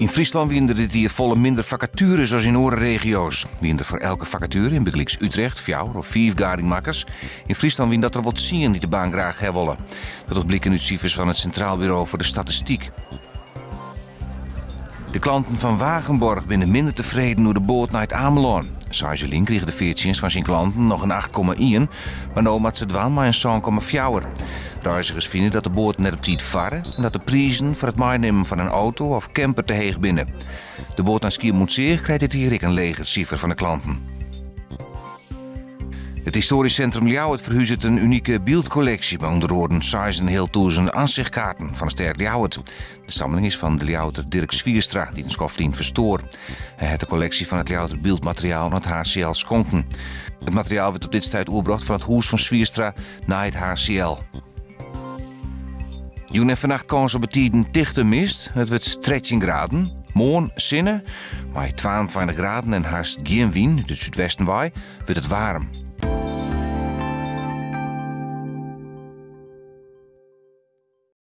In Friesland wieren er dit hier volle minder vacatures zoals in andere regio's. Wieren er voor elke vacature in Begeliks Utrecht, 4 of 5 garingmakkers. In Friesland wieren dat er wat zien die de baan graag hebben willen. Dat blikken uit cijfers van het Centraal Bureau voor de Statistiek. De klanten van Wagenborg zijn minder tevreden door de boot naar het Ameland. Saizelin kreeg de 14 van zijn klanten nog een 8,1, maar nu had ze dwaan maar een 7,4. Reizigers vinden dat de boot net op tijd varen en dat de prijzen voor het meenemen van een auto of camper te heeg binnen. De boot naar Schiermonnikoog krijgt dit hier een leger cijfer van de klanten. Het historisch centrum Ljouwert verhuist een unieke beeldcollectie met onder andere 6.500 aanzichtkaarten van de stad Ljouwert. De sammeling is van de Ljouwerter Dirk Swierstra, die een schoflien verstoor. Hij heeft de collectie van het Ljouwerter beeldmateriaal naar het HCL schonken. Het materiaal werd op dit tijd overgebracht van het huis van Swierstra naar het HCL. Joen en vannacht kans op een dichte mist. Het wordt 13 graden. Morgen zinnen, maar 22 graden en haast geen wind, de zuidwestenwaai, wordt het warm.